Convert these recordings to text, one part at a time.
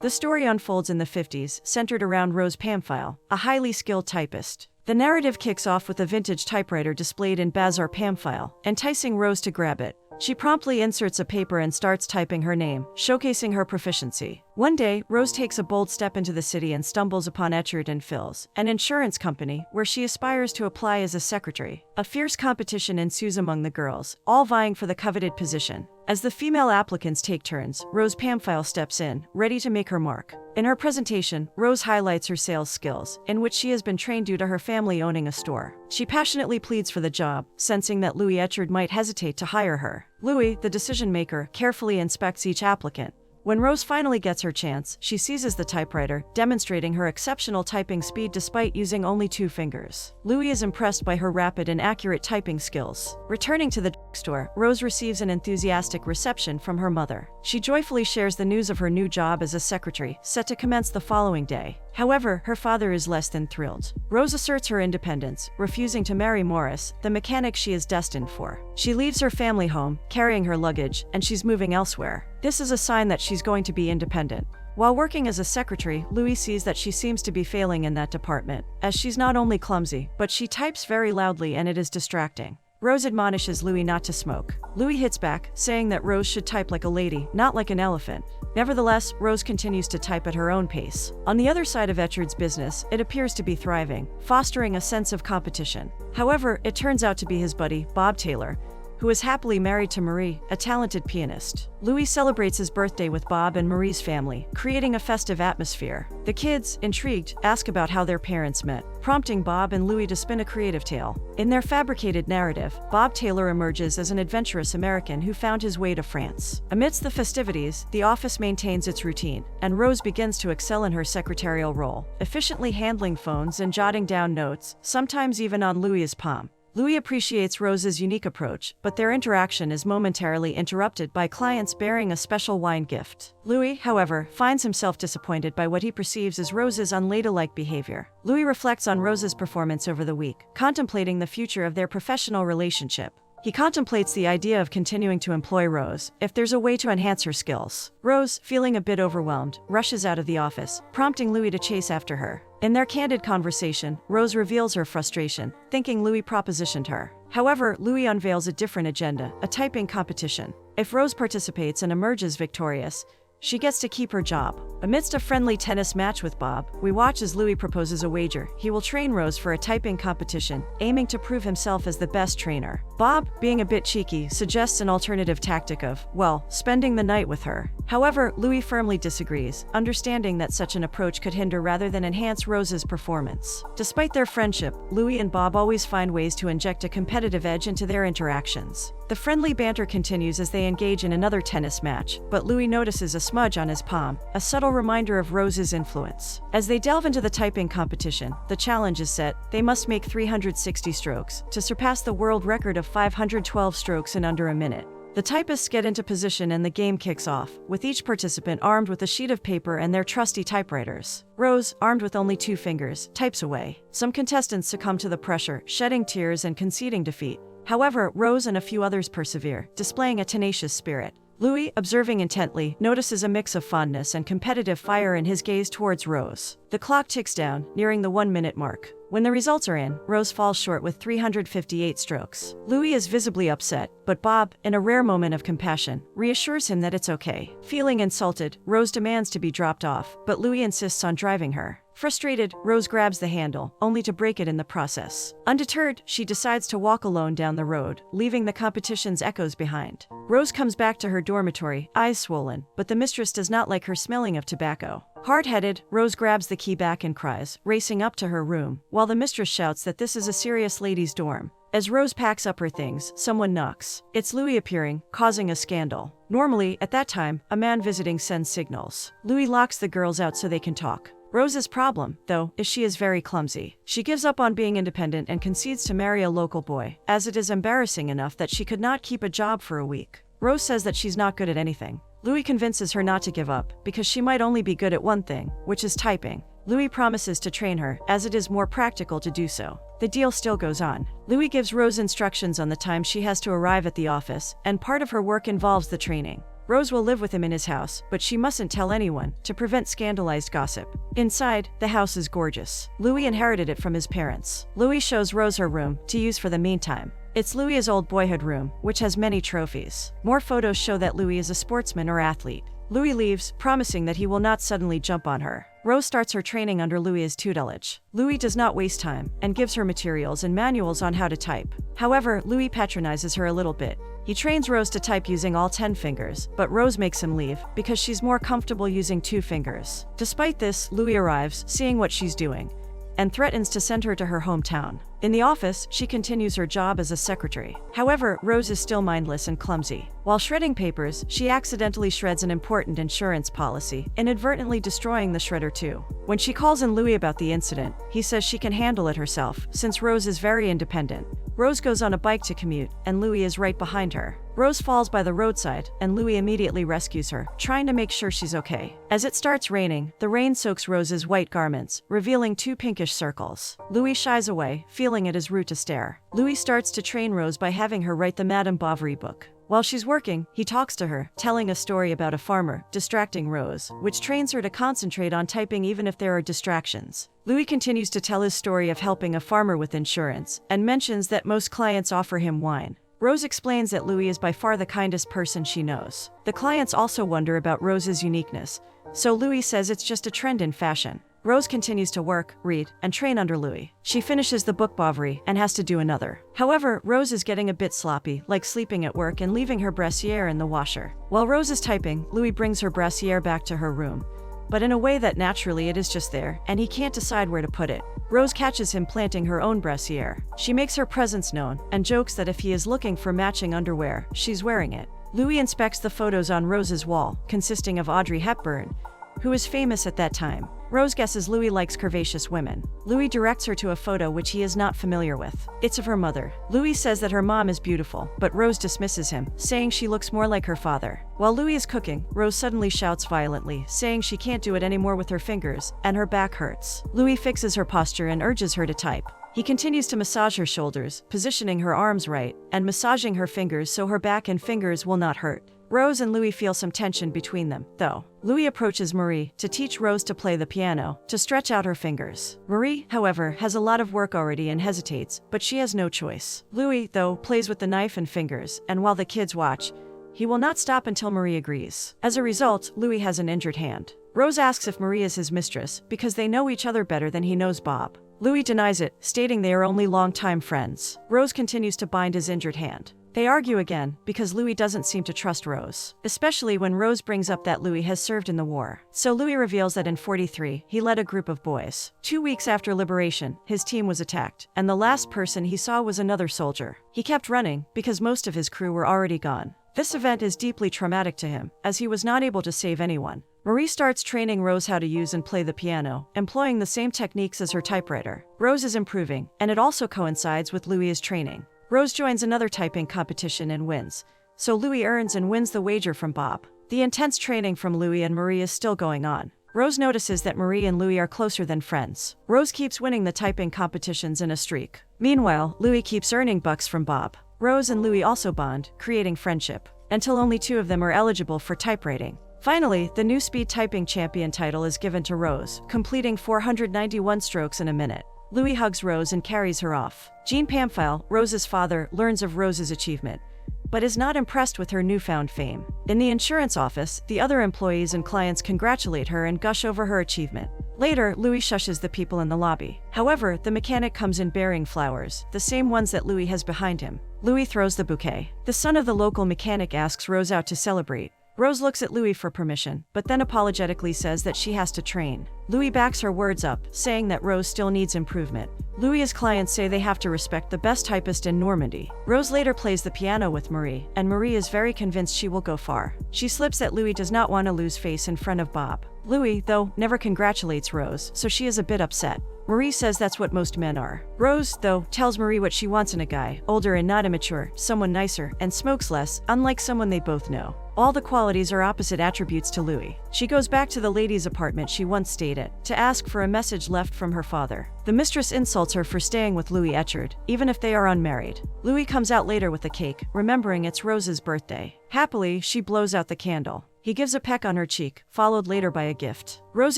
The story unfolds in the 50s, centered around Rose Pamphile, a highly skilled typist. The narrative kicks off with a vintage typewriter displayed in Bazar Pamphile, enticing Rose to grab it. She promptly inserts a paper and starts typing her name, showcasing her proficiency. One day, Rose takes a bold step into the city and stumbles upon Echard and Phil's, an insurance company, where she aspires to apply as a secretary. A fierce competition ensues among the girls, all vying for the coveted position. As the female applicants take turns, Rose Pamphile steps in, ready to make her mark. In her presentation, Rose highlights her sales skills, in which she has been trained due to her family owning a store. She passionately pleads for the job, sensing that Louis Echard might hesitate to hire her. Louis, the decision-maker, carefully inspects each applicant. When Rose finally gets her chance, she seizes the typewriter, demonstrating her exceptional typing speed despite using only 2 fingers. Louis is impressed by her rapid and accurate typing skills. Returning to the store, Rose receives an enthusiastic reception from her mother. She joyfully shares the news of her new job as a secretary, set to commence the following day. However, her father is less than thrilled. Rose asserts her independence, refusing to marry Morris, the mechanic she is destined for. She leaves her family home, carrying her luggage, and she's moving elsewhere. This is a sign that she's going to be independent. While working as a secretary, Louis sees that she seems to be failing in that department, as she's not only clumsy, but she types very loudly and it is distracting. Rose admonishes Louis not to smoke. Louis hits back, saying that Rose should type like a lady, not like an elephant. Nevertheless, Rose continues to type at her own pace. On the other side of Echard's business, it appears to be thriving, fostering a sense of competition. However, it turns out to be his buddy, Bob Taylor, who is happily married to Marie, a talented pianist. Louis celebrates his birthday with Bob and Marie's family, creating a festive atmosphere. The kids, intrigued, ask about how their parents met, prompting Bob and Louis to spin a creative tale. In their fabricated narrative, Bob Taylor emerges as an adventurous American who found his way to France. Amidst the festivities, the office maintains its routine, and Rose begins to excel in her secretarial role, efficiently handling phones and jotting down notes, sometimes even on Louis's palm. Louis appreciates Rose's unique approach, but their interaction is momentarily interrupted by clients bearing a special wine gift. Louis, however, finds himself disappointed by what he perceives as Rose's unladylike behavior. Louis reflects on Rose's performance over the week, contemplating the future of their professional relationship. He contemplates the idea of continuing to employ Rose, if there's a way to enhance her skills. Rose, feeling a bit overwhelmed, rushes out of the office, prompting Louis to chase after her. In their candid conversation, Rose reveals her frustration, thinking Louis propositioned her. However, Louis unveils a different agenda, a typing competition. If Rose participates and emerges victorious, she gets to keep her job. Amidst a friendly tennis match with Bob, we watch as Louis proposes a wager. He will train Rose for a typing competition, aiming to prove himself as the best trainer. Bob, being a bit cheeky, suggests an alternative tactic of, well, spending the night with her. However, Louis firmly disagrees, understanding that such an approach could hinder rather than enhance Rose's performance. Despite their friendship, Louis and Bob always find ways to inject a competitive edge into their interactions. The friendly banter continues as they engage in another tennis match, but Louis notices a smudge on his palm, a subtle reminder of Rose's influence. As they delve into the typing competition, the challenge is set. They must make 360 strokes to surpass the world record of 512 strokes in under a minute. The typists get into position and the game kicks off, with each participant armed with a sheet of paper and their trusty typewriters. Rose, armed with only 2 fingers, types away. Some contestants succumb to the pressure, shedding tears and conceding defeat. However, Rose and a few others persevere, displaying a tenacious spirit. Louis, observing intently, notices a mix of fondness and competitive fire in his gaze towards Rose. The clock ticks down, nearing the 1-minute mark. When the results are in, Rose falls short with 358 strokes. Louis is visibly upset, but Bob, in a rare moment of compassion, reassures him that it's okay. Feeling insulted, Rose demands to be dropped off, but Louis insists on driving her. Frustrated, Rose grabs the handle, only to break it in the process. Undeterred, she decides to walk alone down the road, leaving the competition's echoes behind. Rose comes back to her dormitory, eyes swollen, but the mistress does not like her smelling of tobacco. Hard-headed, Rose grabs the key back and cries, racing up to her room, while the mistress shouts that this is a serious ladies' dorm. As Rose packs up her things, someone knocks. It's Louis appearing, causing a scandal. Normally, at that time, a man visiting sends signals. Louis locks the girls out so they can talk. Rose's problem, though, is she is very clumsy. She gives up on being independent and concedes to marry a local boy, as it is embarrassing enough that she could not keep a job for a week. Rose says that she's not good at anything. Louis convinces her not to give up, because she might only be good at one thing, which is typing. Louis promises to train her, as it is more practical to do so. The deal still goes on. Louis gives Rose instructions on the time she has to arrive at the office, and part of her work involves the training. Rose will live with him in his house, but she mustn't tell anyone to prevent scandalized gossip. Inside, the house is gorgeous. Louis inherited it from his parents. Louis shows Rose her room to use for the meantime. It's Louis's old boyhood room, which has many trophies. More photos show that Louis is a sportsman or athlete. Louis leaves, promising that he will not suddenly jump on her. Rose starts her training under Louis's tutelage. Louis does not waste time and gives her materials and manuals on how to type. However, Louis patronizes her a little bit. He trains Rose to type using all 10 fingers, but Rose makes him leave because she's more comfortable using 2 fingers. Despite this, Louis arrives, seeing what she's doing, and threatens to send her to her hometown. In the office, she continues her job as a secretary. However, Rose is still mindless and clumsy. While shredding papers, she accidentally shreds an important insurance policy, inadvertently destroying the shredder too. When she calls in Louis about the incident, he says she can handle it herself, since Rose is very independent. Rose goes on a bike to commute, and Louis is right behind her. Rose falls by the roadside, and Louis immediately rescues her, trying to make sure she's okay. As it starts raining, the rain soaks Rose's white garments, revealing 2 pinkish circles. Louis shies away, feeling it is rude to stare. Louis starts to train Rose by having her write the Madame Bovary book. While she's working, he talks to her, telling a story about a farmer, distracting Rose, which trains her to concentrate on typing even if there are distractions. Louis continues to tell his story of helping a farmer with insurance, and mentions that most clients offer him wine. Rose explains that Louis is by far the kindest person she knows. The clients also wonder about Rose's uniqueness, so Louis says it's just a trend in fashion. Rose continues to work, read, and train under Louis. She finishes the book Bovary and has to do another. However, Rose is getting a bit sloppy, like sleeping at work and leaving her brassiere in the washer. While Rose is typing, Louis brings her brassiere back to her room, but in a way that naturally it is just there, and he can't decide where to put it. Rose catches him planting her own brassiere. She makes her presence known, and jokes that if he is looking for matching underwear, she's wearing it. Louis inspects the photos on Rose's wall, consisting of Audrey Hepburn, who is famous at that time. Rose guesses Louis likes curvaceous women. Louis directs her to a photo which he is not familiar with. It's of her mother. Louis says that her mom is beautiful, but Rose dismisses him, saying she looks more like her father. While Louis is cooking, Rose suddenly shouts violently, saying she can't do it anymore with her fingers, and her back hurts. Louis fixes her posture and urges her to type. He continues to massage her shoulders, positioning her arms right, and massaging her fingers so her back and fingers will not hurt. Rose and Louis feel some tension between them, though. Louis approaches Marie to teach Rose to play the piano, to stretch out her fingers. Marie, however, has a lot of work already and hesitates, but she has no choice. Louis, though, plays with the knife and fingers, and while the kids watch, he will not stop until Marie agrees. As a result, Louis has an injured hand. Rose asks if Marie is his mistress, because they know each other better than he knows Bob. Louis denies it, stating they are only longtime friends. Rose continues to bind his injured hand. They argue again, because Louis doesn't seem to trust Rose, especially when Rose brings up that Louis has served in the war. So Louis reveals that in 43, he led a group of boys. 2 weeks after liberation, his team was attacked, and the last person he saw was another soldier. He kept running, because most of his crew were already gone. This event is deeply traumatic to him, as he was not able to save anyone. Marie starts training Rose how to use and play the piano, employing the same techniques as her typewriter. Rose is improving, and it also coincides with Louis's training. Rose joins another typing competition and wins, so Louis earns and wins the wager from Bob. The intense training from Louis and Marie is still going on. Rose notices that Marie and Louis are closer than friends. Rose keeps winning the typing competitions in a streak. Meanwhile, Louis keeps earning bucks from Bob. Rose and Louis also bond, creating friendship, until only 2 of them are eligible for typewriting. Finally, the new speed typing champion title is given to Rose, completing 491 strokes in a minute. Louis hugs Rose and carries her off. Jean Pamphile, Rose's father, learns of Rose's achievement, but is not impressed with her newfound fame. In the insurance office, the other employees and clients congratulate her and gush over her achievement. Later, Louis shushes the people in the lobby. However, the mechanic comes in bearing flowers, the same ones that Louis has behind him. Louis throws the bouquet. The son of the local mechanic asks Rose out to celebrate. Rose looks at Louis for permission, but then apologetically says that she has to train. Louis backs her words up, saying that Rose still needs improvement. Louis's clients say they have to respect the best typist in Normandy. Rose later plays the piano with Marie, and Marie is very convinced she will go far. She slips that Louis does not want to lose face in front of Bob. Louis, though, never congratulates Rose, so she is a bit upset. Marie says that's what most men are. Rose, though, tells Marie what she wants in a guy, older and not immature, someone nicer, and smokes less, unlike someone they both know. All the qualities are opposite attributes to Louis. She goes back to the lady's apartment she once stayed at to ask for a message left from her father. The mistress insults her for staying with Louis Etchard, even if they are unmarried. Louis comes out later with the cake, remembering it's Rose's birthday. Happily, she blows out the candle. He gives a peck on her cheek, followed later by a gift. Rose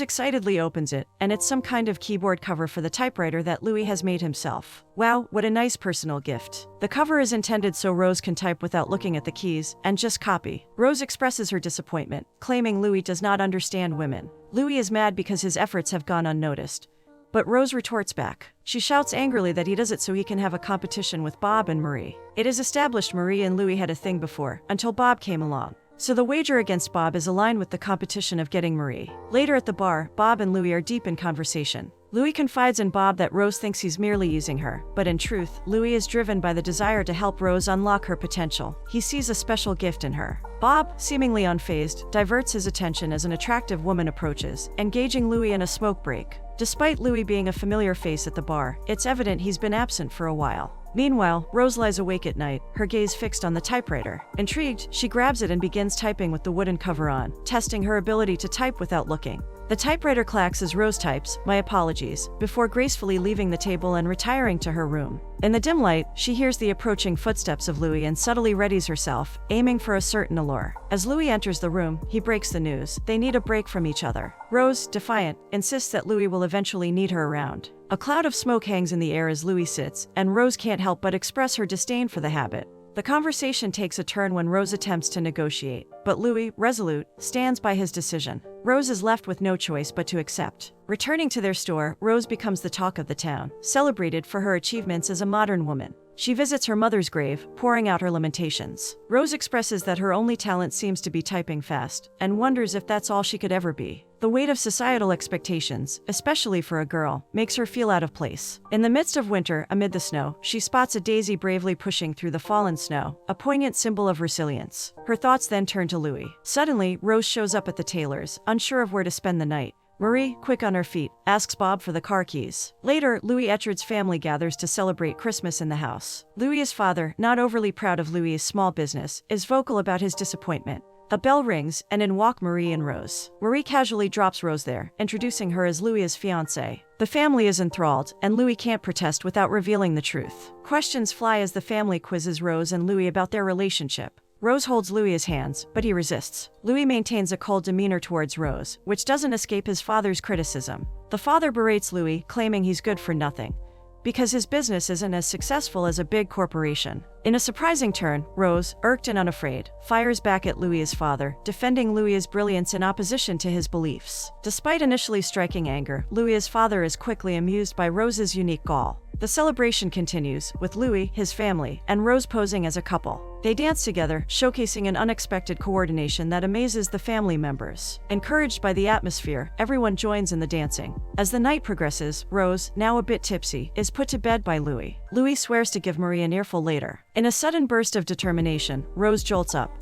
excitedly opens it, and it's some kind of keyboard cover for the typewriter that Louis has made himself. Wow, what a nice personal gift. The cover is intended so Rose can type without looking at the keys, and just copy. Rose expresses her disappointment, claiming Louis does not understand women. Louis is mad because his efforts have gone unnoticed. But Rose retorts back. She shouts angrily that he does it so he can have a competition with Bob and Marie. It is established Marie and Louis had a thing before, until Bob came along. So the wager against Bob is aligned with the competition of getting Marie. Later at the bar, Bob and Louis are deep in conversation. Louis confides in Bob that Rose thinks he's merely using her, but in truth, Louis is driven by the desire to help Rose unlock her potential. He sees a special gift in her. Bob, seemingly unfazed, diverts his attention as an attractive woman approaches, engaging Louis in a smoke break. Despite Louis being a familiar face at the bar, it's evident he's been absent for a while. Meanwhile, Rose lies awake at night, her gaze fixed on the typewriter. Intrigued, she grabs it and begins typing with the wooden cover on, testing her ability to type without looking. The typewriter clacks as Rose types, "My apologies," before gracefully leaving the table and retiring to her room. In the dim light, she hears the approaching footsteps of Louis and subtly readies herself, aiming for a certain allure. As Louis enters the room, he breaks the news. They need a break from each other. Rose, defiant, insists that Louis will eventually need her around. A cloud of smoke hangs in the air as Louis sits, and Rose can't help but express her disdain for the habit. The conversation takes a turn when Rose attempts to negotiate, but Louis, resolute, stands by his decision. Rose is left with no choice but to accept. Returning to their store, Rose becomes the talk of the town, celebrated for her achievements as a modern woman. She visits her mother's grave, pouring out her lamentations. Rose expresses that her only talent seems to be typing fast, and wonders if that's all she could ever be. The weight of societal expectations, especially for a girl, makes her feel out of place. In the midst of winter, amid the snow, she spots a daisy bravely pushing through the fallen snow, a poignant symbol of resilience. Her thoughts then turn to Louis. Suddenly, Rose shows up at the tailor's, unsure of where to spend the night. Marie, quick on her feet, asks Bob for the car keys. Later, Louis Etchard's family gathers to celebrate Christmas in the house. Louis's father, not overly proud of Louis's small business, is vocal about his disappointment. A bell rings, and in walk Marie and Rose. Marie casually drops Rose there, introducing her as Louis's fiancée. The family is enthralled, and Louis can't protest without revealing the truth. Questions fly as the family quizzes Rose and Louis about their relationship. Rose holds Louis's hands, but he resists. Louis maintains a cold demeanor towards Rose, which doesn't escape his father's criticism. The father berates Louis, claiming he's good for nothing, because his business isn't as successful as a big corporation. In a surprising turn, Rose, irked and unafraid, fires back at Louis's father, defending Louis's brilliance in opposition to his beliefs. Despite initially striking anger, Louis's father is quickly amused by Rose's unique gall. The celebration continues, with Louis, his family, and Rose posing as a couple. They dance together, showcasing an unexpected coordination that amazes the family members. Encouraged by the atmosphere, everyone joins in the dancing. As the night progresses, Rose, now a bit tipsy, is put to bed by Louis. Louis swears to give Marie an earful later. In a sudden burst of determination, Rose jolts up,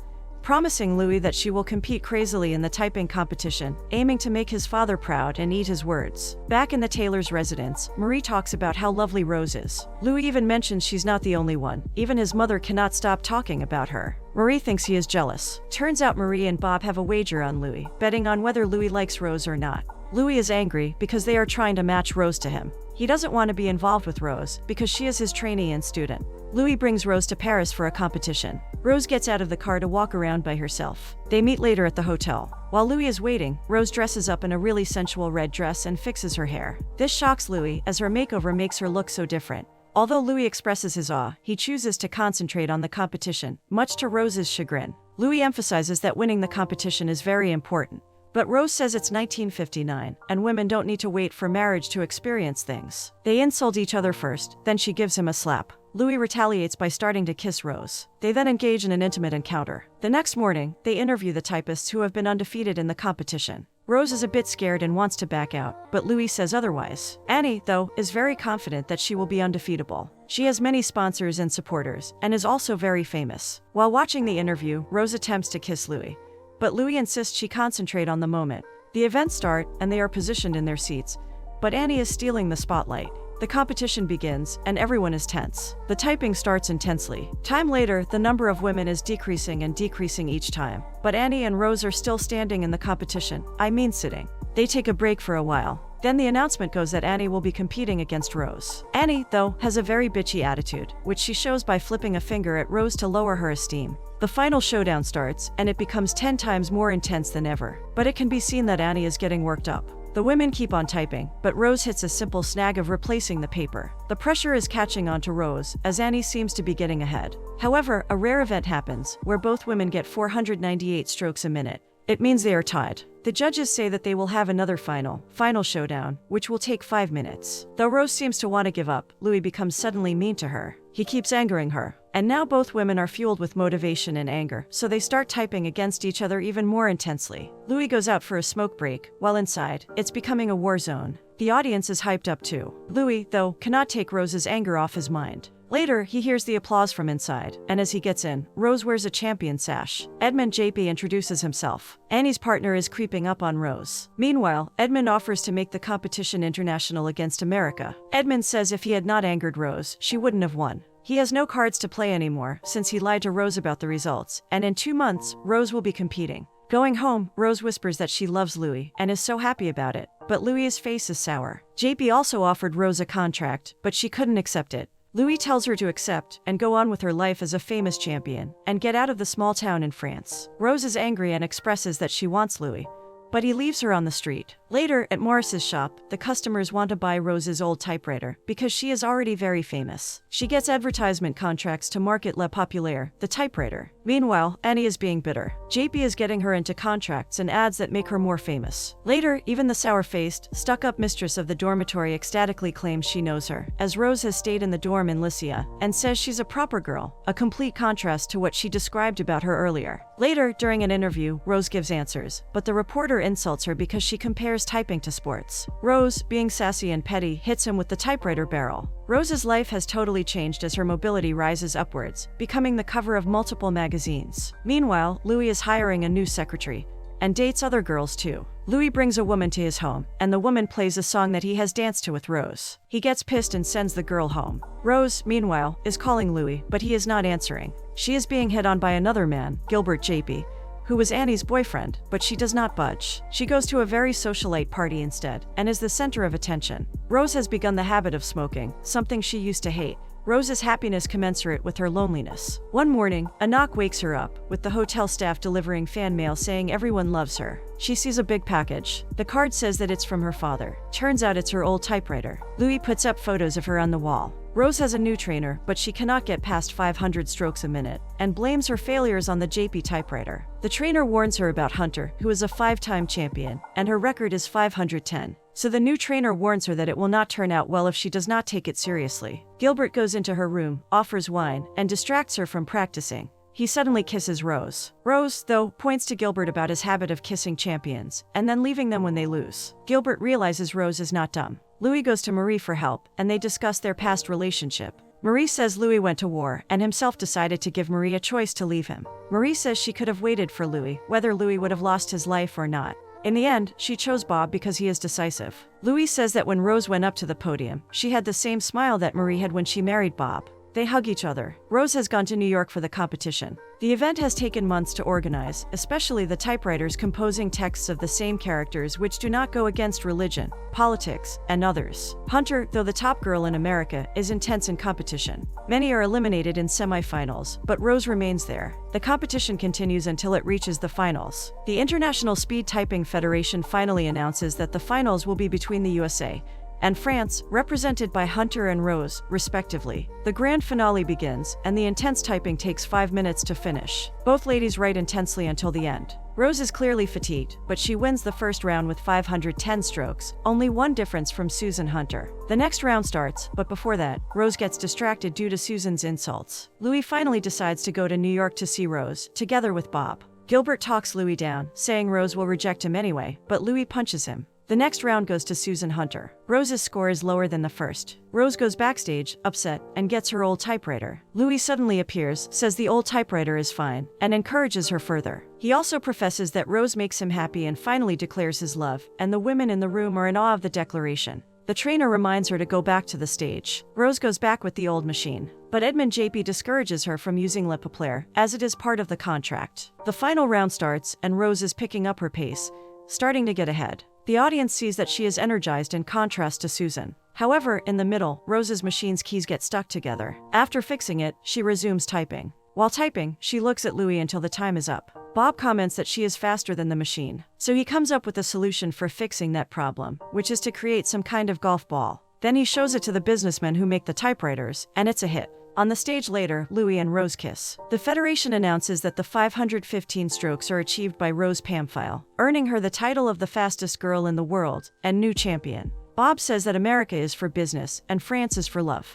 promising Louis that she will compete crazily in the typing competition, aiming to make his father proud and eat his words. Back in the tailor's residence, Marie talks about how lovely Rose is. Louis even mentions she's not the only one. Even his mother cannot stop talking about her. Marie thinks he is jealous. Turns out Marie and Bob have a wager on Louis, betting on whether Louis likes Rose or not. Louis is angry because they are trying to match Rose to him. He doesn't want to be involved with Rose because she is his trainee and student. Louis brings Rose to Paris for a competition. Rose gets out of the car to walk around by herself. They meet later at the hotel. While Louis is waiting, Rose dresses up in a really sensual red dress and fixes her hair. This shocks Louis, as her makeover makes her look so different. Although Louis expresses his awe, he chooses to concentrate on the competition, much to Rose's chagrin. Louis emphasizes that winning the competition is very important. But Rose says it's 1959, and women don't need to wait for marriage to experience things. They insult each other first, then she gives him a slap. Louis retaliates by starting to kiss Rose. They then engage in an intimate encounter. The next morning, they interview the typists who have been undefeated in the competition. Rose is a bit scared and wants to back out, but Louis says otherwise. Annie, though, is very confident that she will be undefeatable. She has many sponsors and supporters, and is also very famous. While watching the interview, Rose attempts to kiss Louis, but Louis insists she concentrate on the moment. The events start, and they are positioned in their seats, but Annie is stealing the spotlight. The competition begins, and everyone is tense. The typing starts intensely. Time later, the number of women is decreasing and decreasing each time. But Annie and Rose are still standing in the competition, sitting. They take a break for a while. Then the announcement goes that Annie will be competing against Rose. Annie, though, has a very bitchy attitude, which she shows by flipping a finger at Rose to lower her esteem. The final showdown starts, and it becomes 10 times more intense than ever. But it can be seen that Annie is getting worked up. The women keep on typing, but Rose hits a simple snag of replacing the paper. The pressure is catching on to Rose, as Annie seems to be getting ahead. However, a rare event happens, where both women get 498 strokes a minute. It means they are tied. The judges say that they will have another final showdown, which will take 5 minutes. Though Rose seems to want to give up, Louis becomes suddenly mean to her. He keeps angering her. And now both women are fueled with motivation and anger, so they start typing against each other even more intensely. Louis goes out for a smoke break, while inside, it's becoming a war zone. The audience is hyped up too. Louis, though, cannot take Rose's anger off his mind. Later, he hears the applause from inside, and as he gets in, Rose wears a champion sash. Edmund JP introduces himself. Annie's partner is creeping up on Rose. Meanwhile, Edmund offers to make the competition international against America. Edmund says if he had not angered Rose, she wouldn't have won. He has no cards to play anymore, since he lied to Rose about the results, and in 2 months, Rose will be competing. Going home, Rose whispers that she loves Louis, and is so happy about it. But Louis's face is sour. JP also offered Rose a contract, but she couldn't accept it. Louis tells her to accept and go on with her life as a famous champion and get out of the small town in France. Rose is angry and expresses that she wants Louis, but he leaves her on the street. Later, at Morris's shop, the customers want to buy Rose's old typewriter because she is already very famous. She gets advertisement contracts to market Le Populaire, the typewriter. Meanwhile, Annie is being bitter. JP is getting her into contracts and ads that make her more famous. Later, even the sour-faced, stuck-up mistress of the dormitory ecstatically claims she knows her, as Rose has stayed in the dorm in Lycia, and says she's a proper girl, a complete contrast to what she described about her earlier. Later, during an interview, Rose gives answers, but the reporter insults her because she compares typing to sports. Rose, being sassy and petty, hits him with the typewriter barrel. Rose's life has totally changed as her mobility rises upwards, becoming the cover of multiple magazines. Meanwhile, Louis is hiring a new secretary, and dates other girls too. Louis brings a woman to his home, and the woman plays a song that he has danced to with Rose. He gets pissed and sends the girl home. Rose, meanwhile, is calling Louis, but he is not answering. She is being hit on by another man, Gilbert JP, who was Annie's boyfriend, but she does not budge. She goes to a very socialite party instead, and is the center of attention. Rose has begun the habit of smoking, something she used to hate. Rose's happiness commensurate with her loneliness. One morning, a knock wakes her up, with the hotel staff delivering fan mail saying everyone loves her. She sees a big package. The card says that it's from her father. Turns out it's her old typewriter. Louis puts up photos of her on the wall. Rose has a new trainer, but she cannot get past 500 strokes a minute, and blames her failures on the JP typewriter. The trainer warns her about Hunter, who is a 5-time champion, and her record is 510. So the new trainer warns her that it will not turn out well if she does not take it seriously. Gilbert goes into her room, offers wine, and distracts her from practicing. He suddenly kisses Rose. Rose, though, points to Gilbert about his habit of kissing champions, and then leaving them when they lose. Gilbert realizes Rose is not dumb. Louis goes to Marie for help, and they discuss their past relationship. Marie says Louis went to war, and himself decided to give Marie a choice to leave him. Marie says she could have waited for Louis, whether Louis would have lost his life or not. In the end, she chose Bob because he is decisive. Louis says that when Rose went up to the podium, she had the same smile that Marie had when she married Bob. They hug each other. Rose has gone to New York for the competition. The event has taken months to organize, especially the typewriters composing texts of the same characters which do not go against religion, politics, and others. Hunter, though the top girl in America, is intense in competition. Many are eliminated in semifinals, but Rose remains there. The competition continues until it reaches the finals. The International Speed Typing Federation finally announces that the finals will be between the USA and France, represented by Hunter and Rose, respectively. The grand finale begins, and the intense typing takes 5 minutes to finish. Both ladies write intensely until the end. Rose is clearly fatigued, but she wins the first round with 510 strokes, only one difference from Susan Hunter. The next round starts, but before that, Rose gets distracted due to Susan's insults. Louis finally decides to go to New York to see Rose, together with Bob. Gilbert talks Louis down, saying Rose will reject him anyway, but Louis punches him. The next round goes to Susan Hunter. Rose's score is lower than the first. Rose goes backstage, upset, and gets her old typewriter. Louis suddenly appears, says the old typewriter is fine, and encourages her further. He also professes that Rose makes him happy and finally declares his love, and the women in the room are in awe of the declaration. The trainer reminds her to go back to the stage. Rose goes back with the old machine, but Edmund JP discourages her from using Le Peupleur, as it is part of the contract. The final round starts, and Rose is picking up her pace, starting to get ahead. The audience sees that she is energized in contrast to Susan. However, in the middle, Rose's machine's keys get stuck together. After fixing it, she resumes typing. While typing, she looks at Louis until the time is up. Bob comments that she is faster than the machine, so he comes up with a solution for fixing that problem, which is to create some kind of golf ball. Then he shows it to the businessmen who make the typewriters, and it's a hit. On the stage later, Louis and Rose kiss. The Federation announces that the 515 strokes are achieved by Rose Pamphile, earning her the title of the fastest girl in the world and new champion. Bob says that America is for business and France is for love.